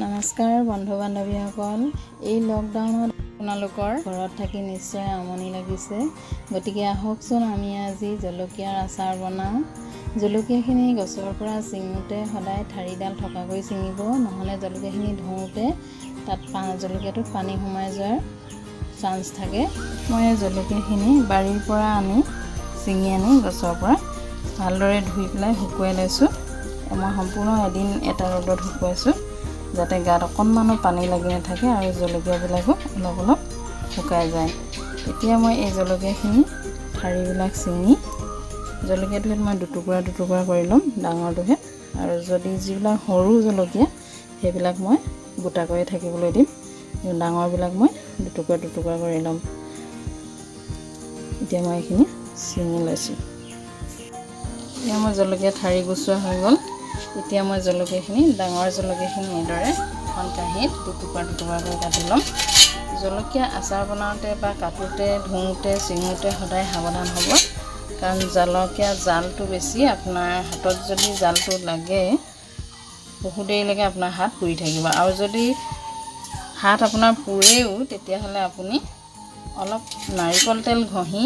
নমস্কাৰ বন্ধু বান্ধৱীসকল, এই লকডাউনত আপোনালোকৰ ঘৰত থাকি নিশ্চয় আমনি লাগিছে। গতিকে আহকচোন আমি আজি জলকীয়াৰ আচাৰ বনাওঁ। জলকীয়াখিনি গছৰ পৰা ছিঙোতে সদায় ঠাৰিডাল থকাকৈ ছিঙিব, নহ'লে জলকীয়াখিনি ধুওঁতে তাত জলকীয়াটোত পানী সোমাই যোৱাৰ চান্স থাকে। মই জলকীয়াখিনি বাৰীৰ পৰা ছিঙি আনি গছৰ পৰা ভালদৰে ধুই পেলাই শুকুৱাই লৈছোঁ। মই সম্পূৰ্ণ এদিন এটা ৰ'দত শুকুৱাইছোঁ, যাতে গাত অকণমানো পানী লাগি নাথাকে আৰু জলকীয়াবিলাকো অলপ অলপ শুকাই যায়। এতিয়া মই এই জলকীয়াখিনি ঠাৰিবিলাক ছিঙি জলকীয়াটোহেঁত মই দুটুকুৰা কৰি ল'ম, ডাঙৰটোহেঁত। আৰু যদি যিবিলাক সৰু জলকীয়া সেইবিলাক মই গোটা কৰি থাকিবলৈ দিম, ডাঙৰবিলাক মই দুটুকুৰা কৰি ল'ম। এতিয়া মই এইখিনি ছিঙি লৈছোঁ। এতিয়া মই জলকীয়া ঠাৰি গুচোৱা হৈ গ'ল। এতিয়া মই জলকীয়াখিনি ডাঙৰ জলকীয়াখিনি এইদৰে এখন কাঁহীত দুটুকুৰা কাটি ল'ম। জলকীয়া আচাৰ বনাওঁতে বা কাটোতে ধুওঁতে ছিঙোতে সদায় সাৱধান হ'ব, কাৰণ জলকীয়া জালটো বেছি। আপোনাৰ হাতত যদি জালটো লাগে বহু দেৰিলৈকে আপোনাৰ হাত পুৰি থাকিব, আৰু যদি হাত আপোনাৰ পুৰেও তেতিয়াহ'লে আপুনি অলপ নাৰিকল তেল ঘঁহি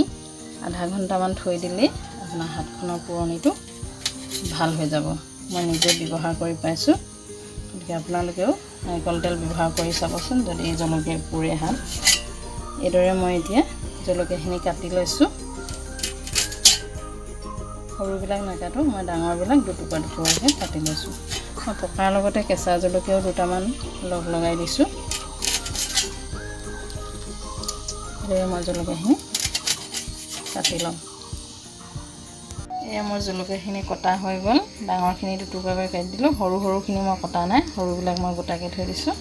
আধা ঘণ্টামান থৈ দিলেই আপোনাৰ হাতখনৰ পুৰণিটো ভাল হৈ যাব। মই নিজে ব্যৱহাৰ কৰি পাইছোঁ, গতিকে আপোনালোকেও নাৰিকল তেল ব্যৱহাৰ কৰি চাবচোন যদি জলকীয়া পুৰে হাত। এইদৰে মই এতিয়া জলকীয়াখিনি কাটি লৈছোঁ। সৰুবিলাক নাকাটো, মই ডাঙৰবিলাক দুটুকুৰাকৈ কাটি লৈছোঁ। মই পকাৰ লগতে কেঁচা জলকীয়াও দুটামান লগাই দিছোঁ। এইদৰে মই জলকীয়াখিনি কাটি ল'ম। এয়া মোৰ জলকীয়াখিনি কটা হৈ গ'ল। ডাঙৰখিনি দুটুকুৰাকৈ কাটি দিলোঁ, সৰুখিনি মই কটা নাই, সৰুবিলাক মই গোটাকৈ থৈ দিছোঁ।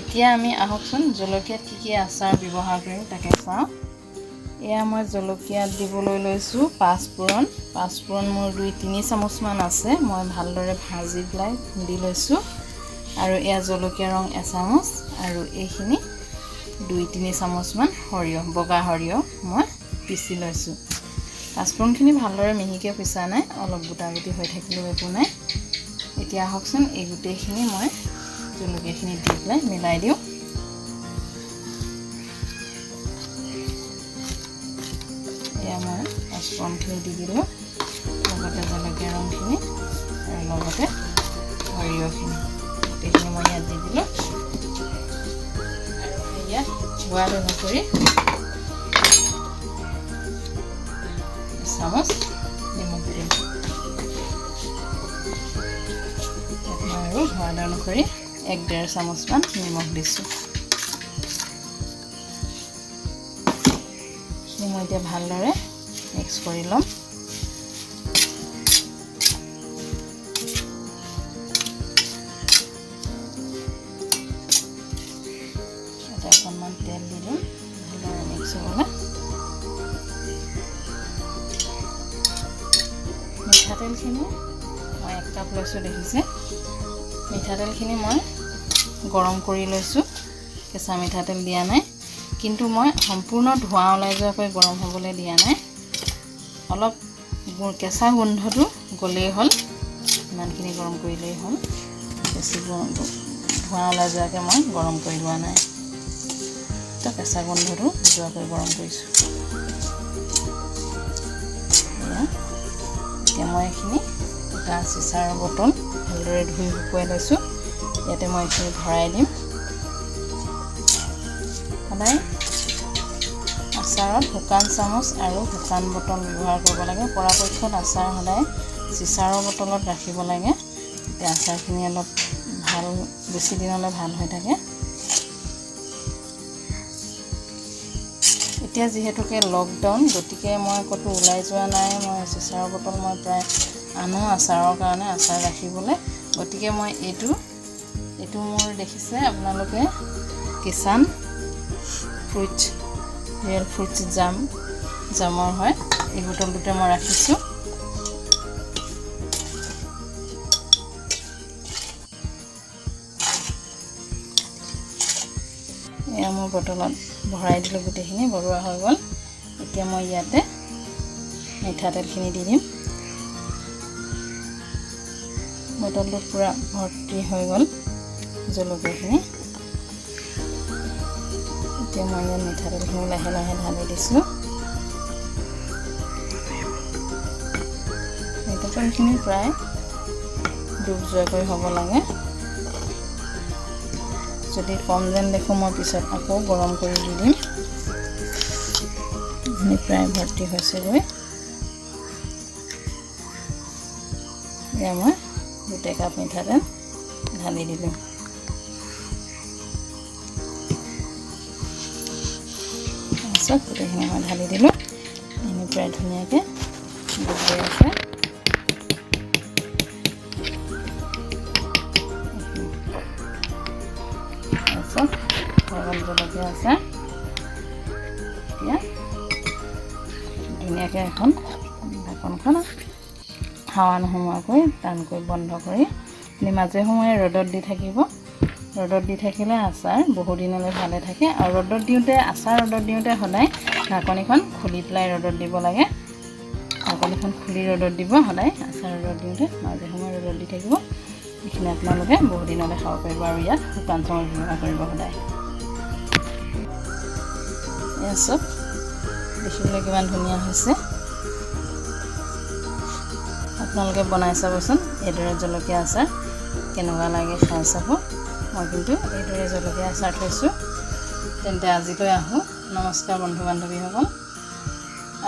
এতিয়া আমি আহকচোন জলকীয়াত কি আচাৰ ব্যৱহাৰ কৰিম তাকে চাওঁ। এয়া মই জলকীয়াত দিবলৈ লৈছোঁ পাঁচফোৰণ মোৰ 2-3 চামুচমান আছে। মই ভালদৰে ভাজি পেলাই খুন্দি লৈছোঁ। আৰু এয়া জলকীয়া ৰং এচামুচ, আৰু এইখিনি 2-3 চামুচমান বগা সৰিয়হ মই পিচি লৈছোঁ। পাঁচফোৰণখিনি ভালদৰে মিহিকৈ পিছা নাই, অলপ গোটা হৈ থাকিলেও একো নাই। এতিয়া আহকচোন এই গোটেইখিনি মই জলকীয়াখিনি দি পেলাই মিলাই দিওঁ। এয়া মই পাঁচফোৰণখিনি দি দিলোঁ, লগতে জলকীয়া ৰংখিনি আৰু লগতে সৰিয়হখিনি গোটেইখিনি মই ইয়াত দি দিলোঁ। আৰু ইয়াত সোৱাদ অনুসৰি চামুচ নিমখ দিম। আৰু সোৱাদ অনুসৰি 1-1.5 চামুচমান নিমখ দিছোঁ। মই এতিয়া ভালদৰে মিক্স কৰি ল'ম। এটা অকণমান তেল দি দিম ভালদৰে মিক্স হ'বলৈ। মিঠাতেলখিনি মই 1 কাপ লৈছোঁ, দেখিছে। মিঠাতেলখিনি মই গৰম কৰি লৈছোঁ, কেঁচা মিঠাতেল দিয়া নাই, কিন্তু মই সম্পূৰ্ণ ধোঁৱা ওলাই যোৱাকৈ গৰম হ'বলৈ দিয়া নাই। অলপ কেঁচা গোন্ধটো গ'লেই হ'ল, ইমানখিনি গৰম কৰিলেই হ'ল। বেছি ধোঁৱা ওলাই যোৱাকৈ মই গৰম কৰি লোৱা নাই, তো কেঁচা গোন্ধটো যোৱাকৈ গৰম কৰিছোঁ। এতিয়া মই এইখিনি এটা চিচাৰ বটল ভালদৰে ধুই শুকুৱাই লৈছোঁ। ইয়াতে মই এইখিনি ভৰাই দিম। সদায় আচাৰত শুকান চামুচ আৰু শুকান বটল ব্যৱহাৰ কৰিব লাগে। পৰাপক্ষত আচাৰ সদায় চিচাৰৰ বটলত ৰাখিব লাগে, তেতিয়া আচাৰখিনি অলপ বেছি দিনলৈ ভাল হৈ থাকে। এতিয়া যিহেতুকে লকডাউন, গতিকে মই ক'তো ওলাই যোৱা নাই। মই চিচাৰৰ বটল মই প্ৰায় আনো আচাৰৰ কাৰণে, আচাৰ ৰাখিবলৈ। গতিকে মই এইটো মোৰ দেখিছে আপোনালোকে কিষাণ ৰিয়েল ফ্ৰুটছ জামৰ হয়, এই বটলটোতে মই ৰাখিছোঁ। এয়া মোৰ বটলত ভৰাই দিলোঁ, গোটেইখিনি ভৰোৱা হৈ গ'ল। এতিয়া মই ইয়াতে মিঠাতেলখিনি দি দিম। বটলটো পুৰা ভৰ্তি হৈ গ'ল। জলকীয়াখিনি এতিয়া মই ইয়াত মিঠাতেলখিনি লাহে লাহে ঢালি দিছোঁ মিঠাতেলখিনি প্ৰায় ডুব যোৱাকৈ হ'ব লাগে যদি কম যেন দেখোঁ মই পিছত আকৌ গৰম কৰি দি দিম প্ৰায় ভৰ্তি হৈছেগৈ এতিয়া মই 2 কাপ মিঠাতেল ঢালি দিলোঁ তাৰপিছত গোটেইখিনি মই ঢালি দিলোঁ এনে প্ৰায় ধুনীয়াকৈ ডুব গৈ আছে তাৰপিছত গৰম জলকীয়া আছে এতিয়া ধুনীয়াকৈ এখন ঢাকনখন হাৱা নোসোমোৱাকৈ টানকৈ বন্ধ কৰি মাজে সময়ে ৰ'দত দি থাকিব ৰ'দত দি থাকিলে আচাৰ বহু দিনলৈ ভালে থাকে আৰু ৰ'দত দিওঁতে আচাৰ ৰ'দত দিওঁতে সদায় ঢাকনিখন খুলি পেলাই ৰ'দত দিব লাগে ঢাকনিখন খুলি ৰ'দত দিব সদায় আচাৰ ৰ'দত দিওঁতে মাজে সময়ে ৰ'দত দি থাকিব এইখিনি আপোনালোকে বহু দিনলৈ খাব পাৰিব আৰু ইয়াত শুকান চামুচ ব্যৱহাৰ কৰিব সদায় এয়া চব দেখিবলৈ কিমান ধুনীয়া হৈছে আপোনালোকে বনাই চাবচোন এইদৰে জলকীয়া আচাৰ কেনেকুৱা লাগে খাই চাব মই কিন্তু এইদৰে জলকীয়া আচাৰ থৈছোঁ তেন্তে আজিলৈ আহোঁ নমস্কাৰ বন্ধু বান্ধৱীসকল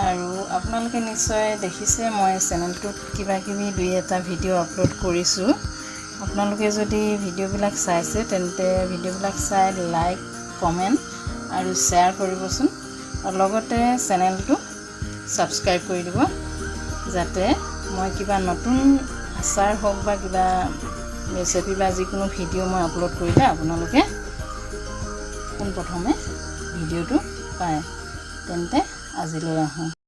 আৰু আপোনালোকে নিশ্চয় দেখিছে মই চেনেলটোত কিবা কিবি 2-এটা ভিডিঅ' আপলোড কৰিছোঁ আপোনালোকে যদি ভিডিঅ'বিলাক চাইছে তেন্তে ভিডিঅ'বিলাক চাই লাইক কমেণ্ট আৰু শ্বেয়াৰ কৰিবচোন আৰু লগতে চেনেলটো ছাবস্ক্ৰাইব কৰি দিব যাতে মই কিবা নতুন আচাৰ হওক বা কিবা ৰেচিপি বা যিকোনো ভিডিঅ' মই আপলোড কৰিলে আপোনালোকে পোনপ্ৰথমে ভিডিঅ'টো পায় তেন্তে আজিলৈ আহোঁ